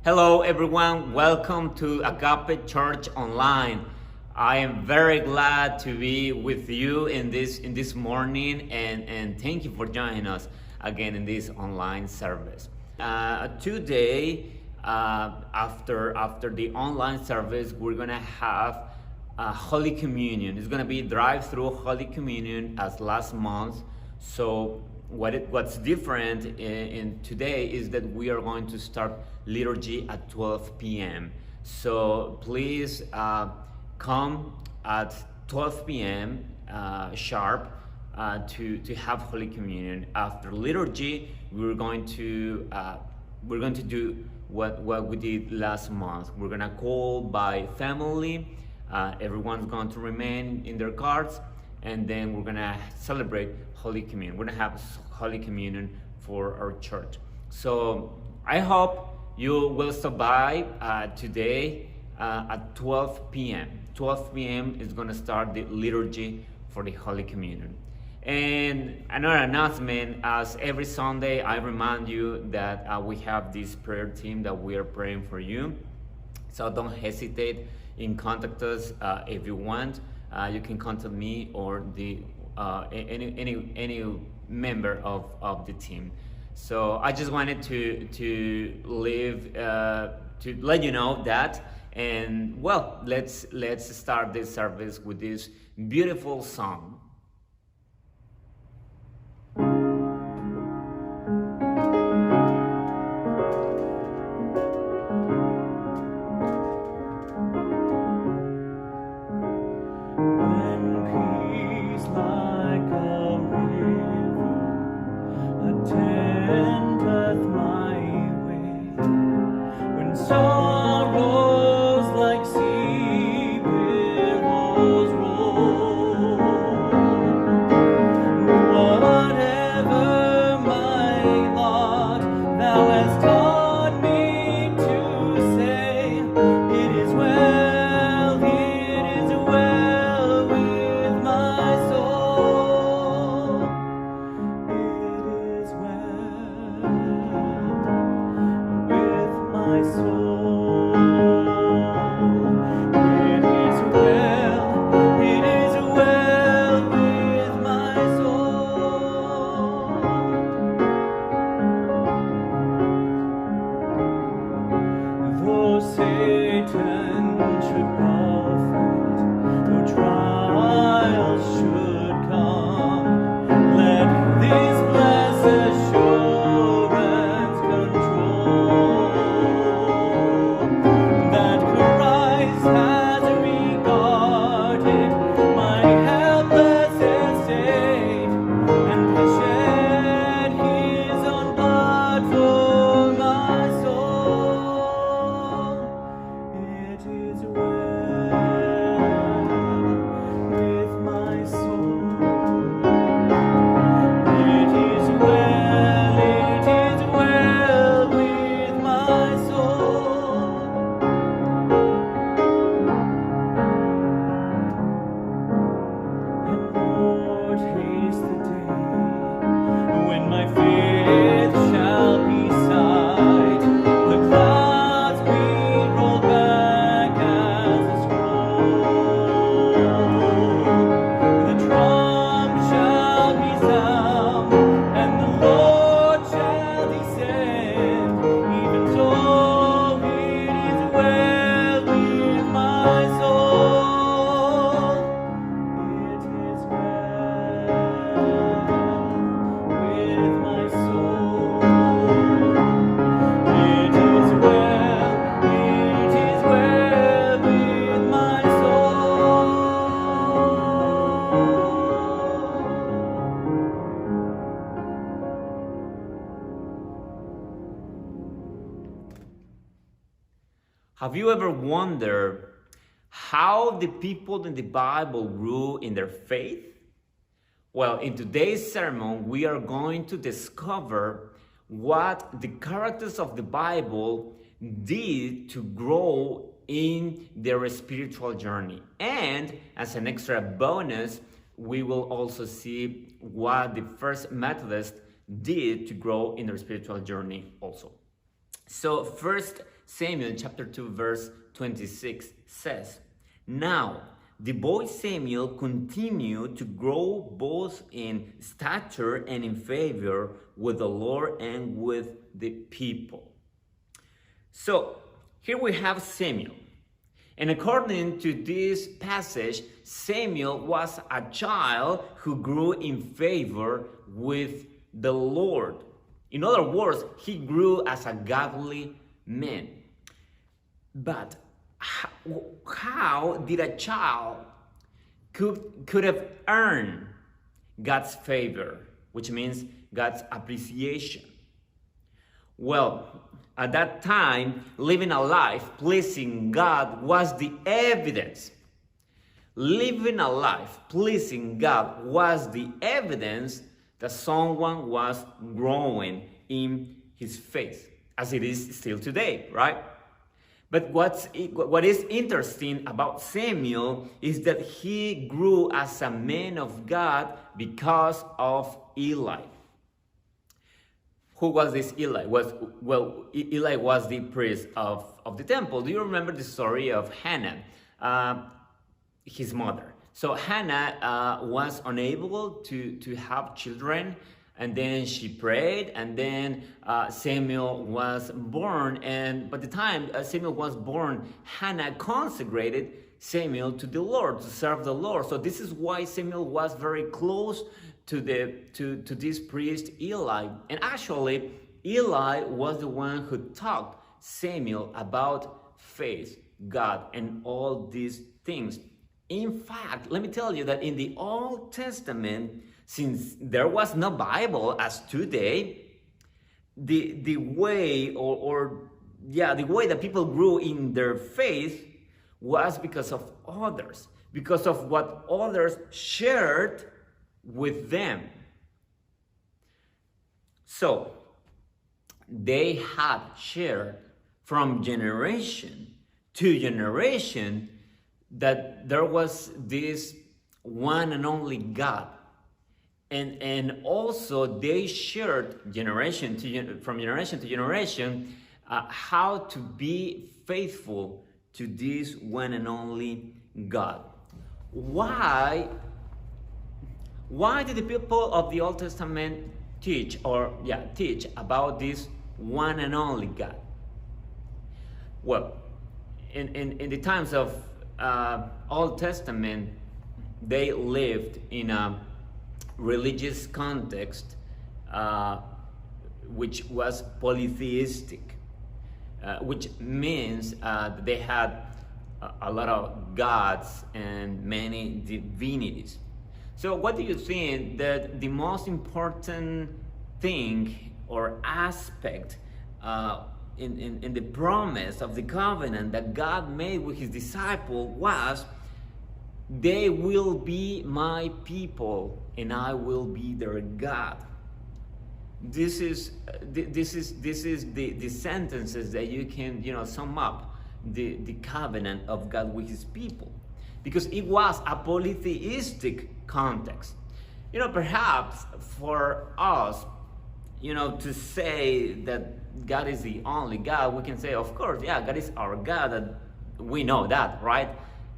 Hello everyone, welcome to Agape Church Online. I am very glad to be with you in this morning and thank you for joining us again in this online service. Today, after the online service, we're gonna have Holy Communion. It's gonna be drive-through Holy Communion as last month. So what's different in today is that we are going to start liturgy at 12 p.m. So please come at 12 p.m. Sharp to have Holy Communion. After liturgy, we're going to do what we did last month. We're gonna call by family. Everyone's going to remain in their cars, and then we're gonna celebrate Holy Communion. We're gonna have Holy Communion for our church. So I hope you will stop by today at 12 p.m. 12 p.m. is gonna start the liturgy for the Holy Communion. And another announcement, as every Sunday, I remind you that we have this prayer team that we are praying for you. So don't hesitate in contact us if you want. You can contact me or any member of the team. So I just wanted to let you know that. And well, let's start this service with this beautiful song. Have you ever wondered how the people in the Bible grew in their faith? Well, in today's sermon, we are going to discover what the characters of the Bible did to grow in their spiritual journey. And as an extra bonus, we will also see what the first Methodists did to grow in their spiritual journey also. So first Samuel chapter 2 verse 26 says, "Now the boy Samuel continued to grow both in stature and in favor with the Lord and with the people." So here we have Samuel. And according to this passage, Samuel was a child who grew in favor with the Lord. In other words, he grew as a godly man. But how did a child could have earned God's favor, which means God's appreciation? Well, at that time, living a life pleasing God was the evidence. Living a life pleasing God was the evidence that someone was growing in his faith, as it is still today, right? But what is interesting about Samuel is that he grew as a man of God because of Eli. Who was this Eli? Eli was the priest of the temple. Do you remember the story of Hannah, his mother? So Hannah was unable to have children, and then she prayed, and then Samuel was born. And by the time Samuel was born, Hannah consecrated Samuel to the Lord, to serve the Lord. So this is why Samuel was very close to this priest Eli. And actually, Eli was the one who taught Samuel about faith, God, and all these things. In fact, let me tell you that in the Old Testament, since there was no Bible as today, the way the way that people grew in their faith was because of others, because of what others shared with them. So they had shared from generation to generation that there was this one and only God. And also they shared from generation to generation how to be faithful to this one and only God. Why did the people of the Old Testament teach about this one and only God? Well, in the times of Old Testament, they lived in a religious context which was polytheistic, which means they had a lot of gods and many divinities. So what do you think that the most important thing or aspect in the promise of the covenant that God made with his disciple was, they will be my people and I will be their God? This is the sentences that you can sum up the covenant of God with his people, because it was a polytheistic context. Perhaps for us, to say that God is the only God, we can say, of course, yeah, God is our God, and we know that, right?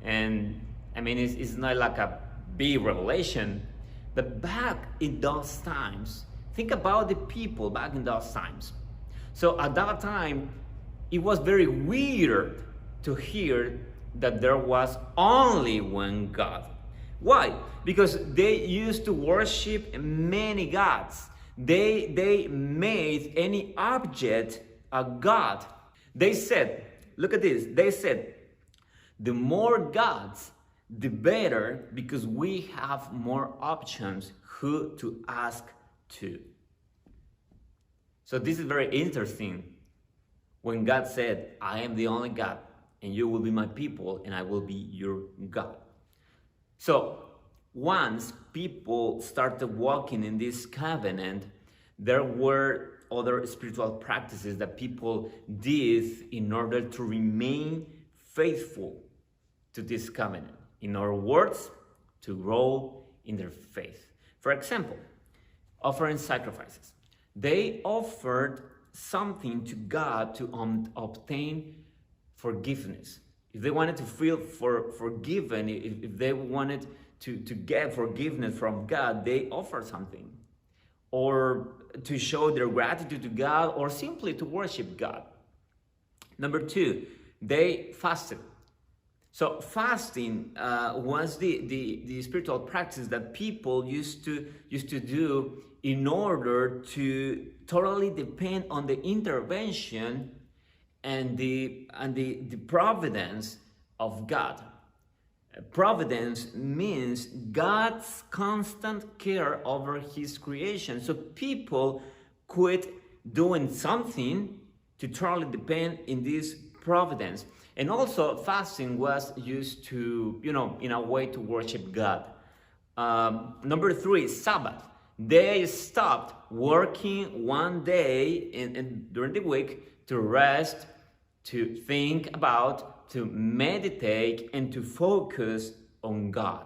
And I mean, it's not like a big revelation, but back in those times, think about the people back in those times. So at that time, it was very weird to hear that there was only one God. Why? Because they used to worship many gods. They made any object a god. They said, look at this, they said, the more gods, the better, because we have more options who to ask to. So this is very interesting. When God said, I am the only God, and you will be my people, and I will be your God. So once people started walking in this covenant, there were other spiritual practices that people did in order to remain faithful to this covenant. In other words, to grow in their faith. For example, offering sacrifices. They offered something to God to obtain forgiveness. If they wanted to feel forgiven, if they wanted to get forgiveness from God, they offered something, or to show their gratitude to God, or simply to worship God. Number two, they fasted. So fasting was the spiritual practice that people used to do in order to totally depend on the intervention and the providence of God. Providence means God's constant care over his creation. So people quit doing something to totally depend in this providence. And also fasting was used to, in a way to worship God. Number three, Sabbath. They stopped working one day during the week to rest, to think about, to meditate, and to focus on God.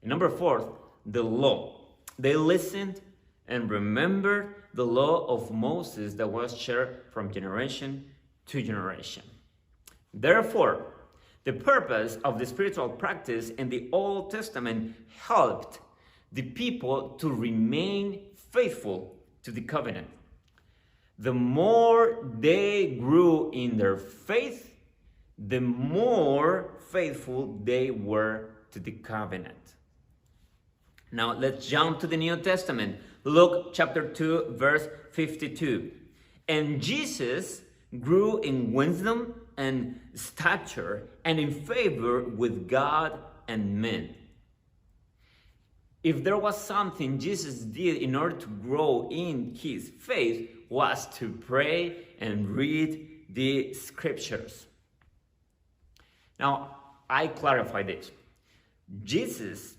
And number four, the law. They listened and remembered the law of Moses that was shared from generation to generation. Therefore, the purpose of the spiritual practice in the Old Testament helped the people to remain faithful to the covenant. The more they grew in their faith, the more faithful they were to the covenant. Now let's jump to the New Testament. Luke chapter 2, verse 52. And Jesus grew in wisdom and stature and in favor with God and men. If there was something Jesus did in order to grow in his faith, was to pray and read the scriptures. Now, I clarify this. Jesus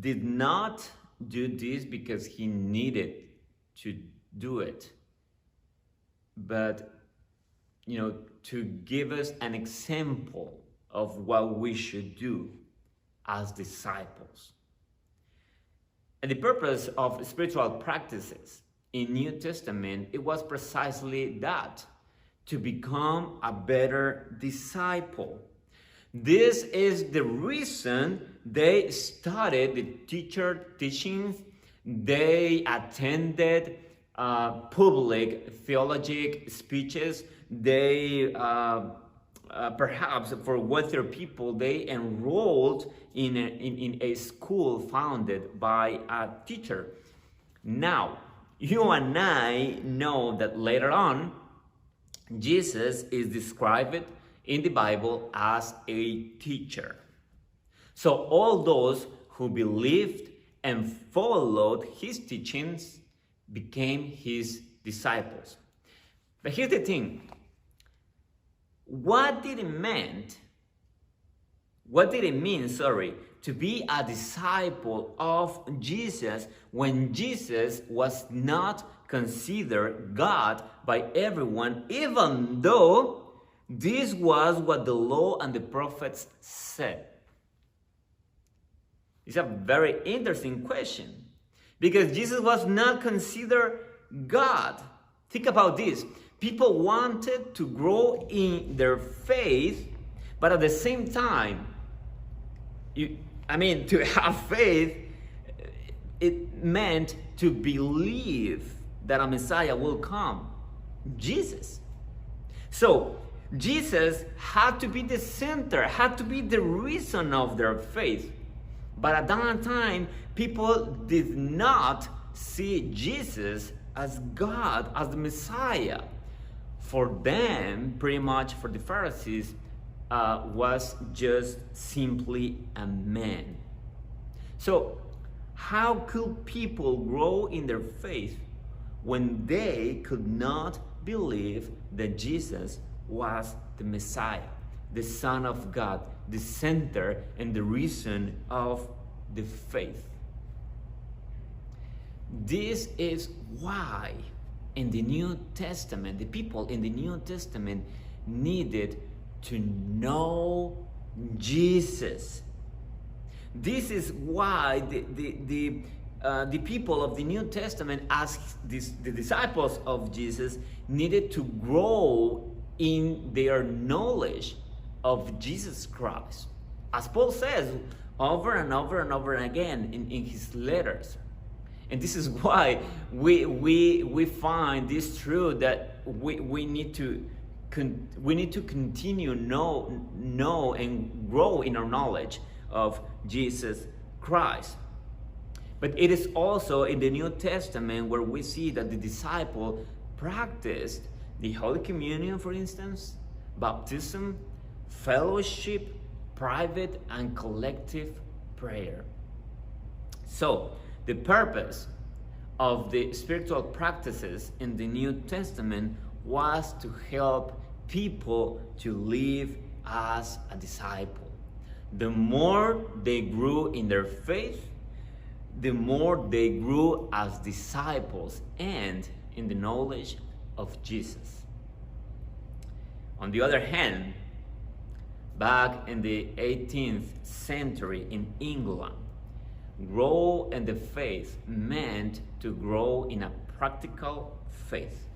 did not do this because he needed to do it, but to give us an example of what we should do as disciples. And the purpose of spiritual practices in New Testament, it was precisely that, to become a better disciple. This is the reason they studied the teachings, they attended public theological speeches, they perhaps for wealthier people, they enrolled in a school founded by a teacher. Now, you and I know that later on, Jesus is described in the Bible as a teacher. So all those who believed and followed his teachings became his disciples. But here's the thing. What did it mean, to be a disciple of Jesus when Jesus was not considered God by everyone, even though this was what the law and the prophets said? It's a very interesting question, because Jesus was not considered God. Think about this. People wanted to grow in their faith, but at the same time, to have faith, it meant to believe that a Messiah will come, Jesus. So Jesus had to be the center, had to be the reason of their faith. But at that time, people did not see Jesus as God, as the Messiah. For them, pretty much for the Pharisees, was just simply a man. So how could people grow in their faith when they could not believe that Jesus was the Messiah, the Son of God, the center and the reason of the faith? This is why in the New Testament, the people in the New Testament needed to know Jesus. This is why the people of the New Testament, as the disciples of Jesus, needed to grow in their knowledge of Jesus Christ. As Paul says over and over and over again in his letters. And this is why we find this truth that we need to continue know and grow in our knowledge of Jesus Christ. But it is also in the New Testament where we see that the disciple practiced the Holy Communion, for instance, baptism, fellowship, private and collective prayer. So, the purpose of the spiritual practices in the New Testament was to help people to live as a disciple. The more they grew in their faith, the more they grew as disciples and in the knowledge of Jesus. On the other hand, back in the 18th century in England, grow in the faith meant to grow in a practical faith.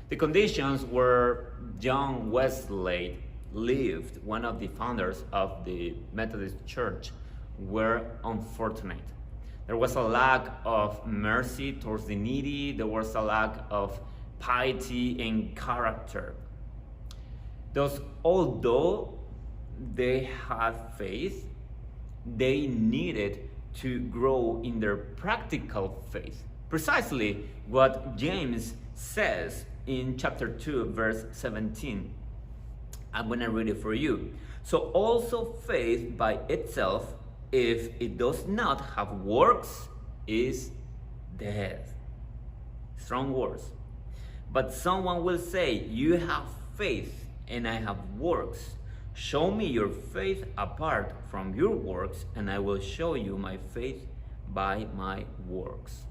The conditions where John Wesley lived, one of the founders of the Methodist Church, were unfortunate. There was a lack of mercy towards the needy. There was a lack of piety and character. Thus, although they had faith, they needed to grow in their practical faith. Precisely what James says in chapter 2, verse 17. I'm going to read it for you. So also faith by itself, if it does not have works, is dead. Strong words. But someone will say, you have faith and I have works. Show me your faith apart from your works, and I will show you my faith by my works.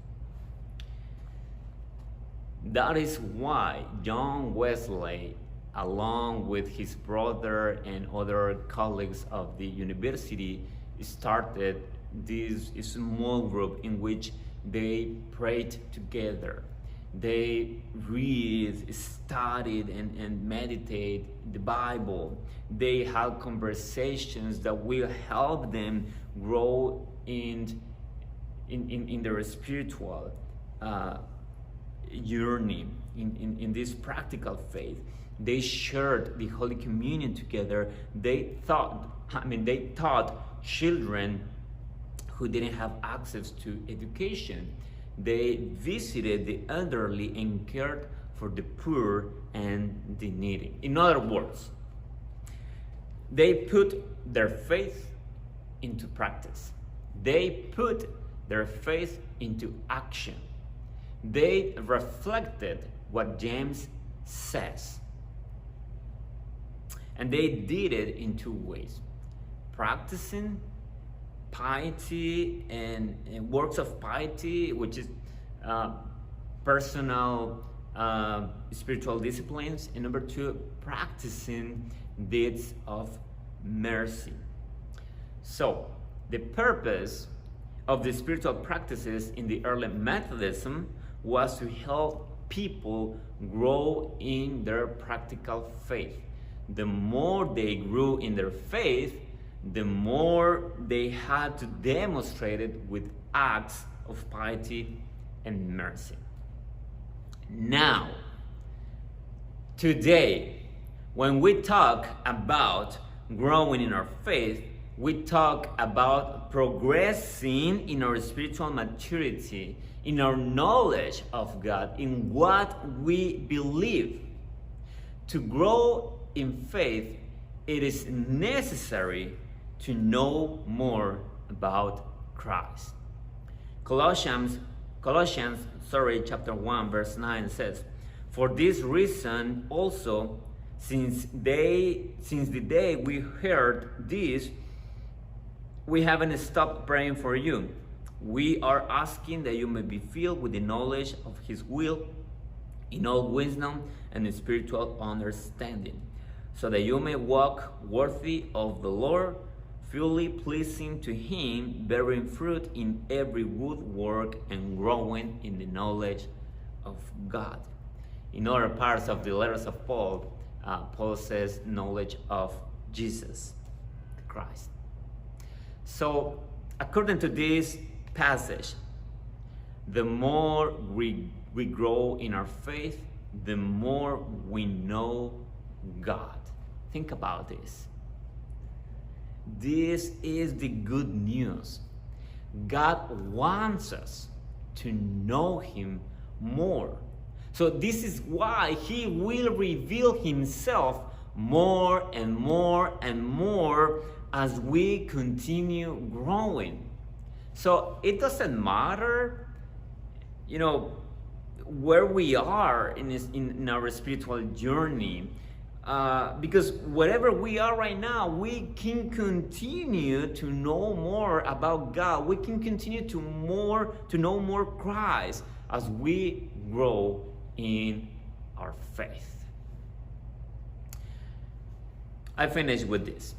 That is why John Wesley, along with his brother and other colleagues of the university, started this small group in which they prayed together. They read, studied, and meditate the Bible. They have conversations that will help them grow in their spiritual journey, in this practical faith. They shared the Holy Communion together. They taught children who didn't have access to education. They visited the elderly and cared for the poor and the needy. In other words, they put their faith into practice. They put their faith into action. They reflected what James says. And they did it in two ways: practicing piety and works of piety, which is personal spiritual disciplines, and number two, practicing deeds of mercy. So the purpose of the spiritual practices in the early Methodism was to help people grow in their practical faith. The more they grew in their faith, the more they had to demonstrate it with acts of piety and mercy. Now, today, when we talk about growing in our faith, we talk about progressing in our spiritual maturity, in our knowledge of God, in what we believe. To grow in faith, it is necessary to know more about Christ. Colossians chapter 1, verse 9 says, "For this reason also, since the day we heard this, we haven't stopped praying for you. We are asking that you may be filled with the knowledge of His will in all wisdom and spiritual understanding, so that you may walk worthy of the Lord, fully pleasing to Him, bearing fruit in every good work and growing in the knowledge of God. In other parts of the letters of Paul, Paul says knowledge of Jesus Christ. So, according to this passage, the more we grow in our faith, the more we know God. Think about this. This is the good news. God wants us to know Him more. So this is why He will reveal Himself more and more and more as we continue growing. So it doesn't matter, where we are in our spiritual journey, because wherever we are right now, we can continue to know more about God. We can continue to know more Christ as we grow in our faith. I finish with this.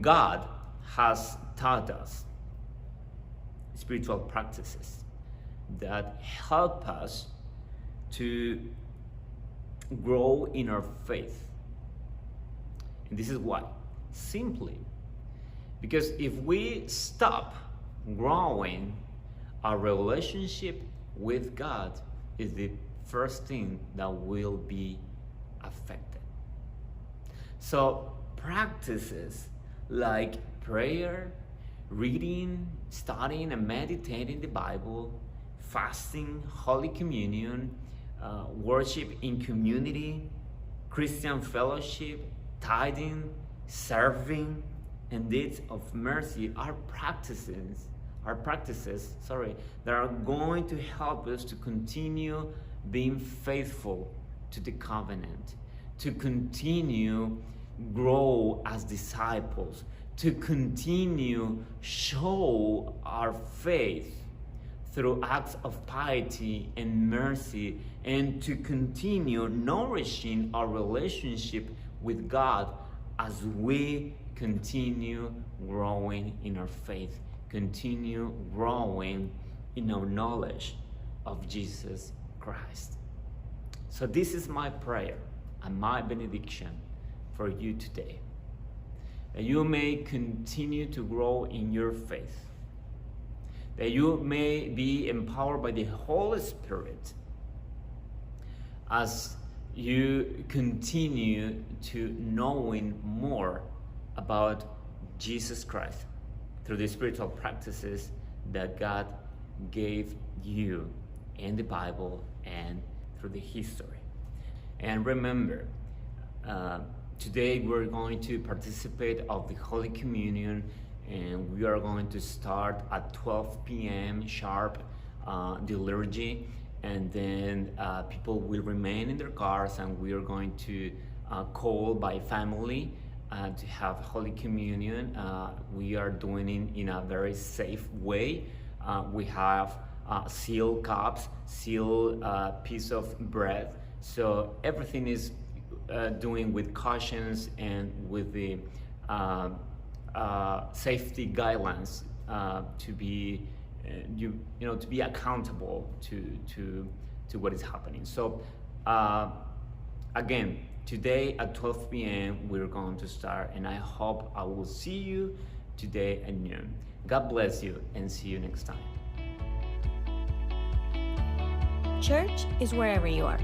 God has taught us spiritual practices that help us to grow in our faith. And this is why. Simply because if we stop growing, our relationship with God is the first thing that will be affected. So practices like prayer, reading, studying and meditating the Bible, fasting, Holy Communion, worship in community, Christian fellowship, tithing, serving, and deeds of mercy are practices that are going to help us to continue being faithful to the covenant, to continue grow as disciples, to continue show our faith through acts of piety and mercy, and to continue nourishing our relationship with God as we continue growing in our faith, continue growing in our knowledge of Jesus Christ. So this is my prayer and my benediction for you today, that you may continue to grow in your faith, that you may be empowered by the Holy Spirit as you continue to knowing more about Jesus Christ through the spiritual practices that God gave you in the Bible and through the history. And remember, today we're going to participate of the Holy Communion, and we are going to start at 12 p.m. sharp, the liturgy, and then people will remain in their cars, and we are going to call by family to have Holy Communion. We are doing it in a very safe way. We have sealed cups, sealed piece of bread, so everything is doing with cautions and with the safety guidelines to be to be accountable to what is happening. So again, today at 12 p.m. we're going to start, and I hope I will see you today at noon. God bless you, and see you next time. Church is wherever you are.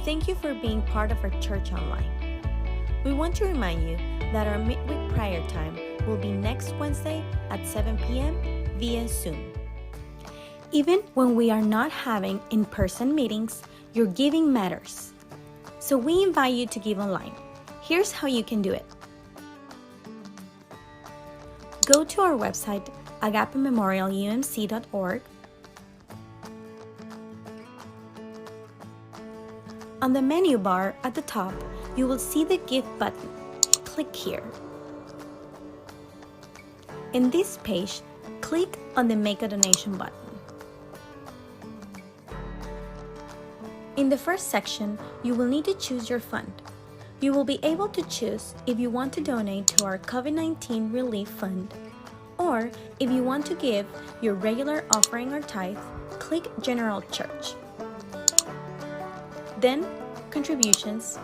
Thank you for being part of our church online. We want to remind you that our midweek prayer time will be next Wednesday at 7 p.m. via Zoom. Even when we are not having in-person meetings, your giving matters. So we invite you to give online. Here's how you can do it. Go to our website, agapememorialumc.org. On the menu bar at the top, you will see the Give button. Click here. In this page, click on the Make a Donation button. In the first section, you will need to choose your fund. You will be able to choose if you want to donate to our COVID-19 Relief Fund, or if you want to give your regular offering or tithe, click General Church. Then, Contributions,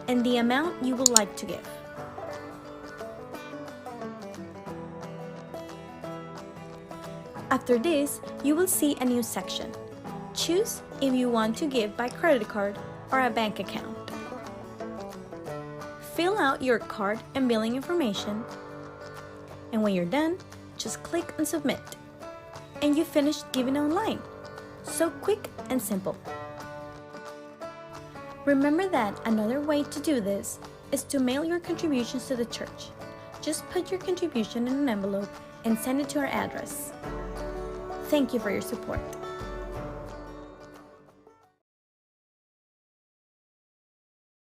and the amount you would like to give. After this, you will see a new section. Choose if you want to give by credit card or a bank account. Fill out your card and billing information, and when you're done, just click on Submit, and you finished giving online. So quick and simple. Remember that another way to do this is to mail your contributions to the church. Just put your contribution in an envelope and send it to our address. Thank you for your support.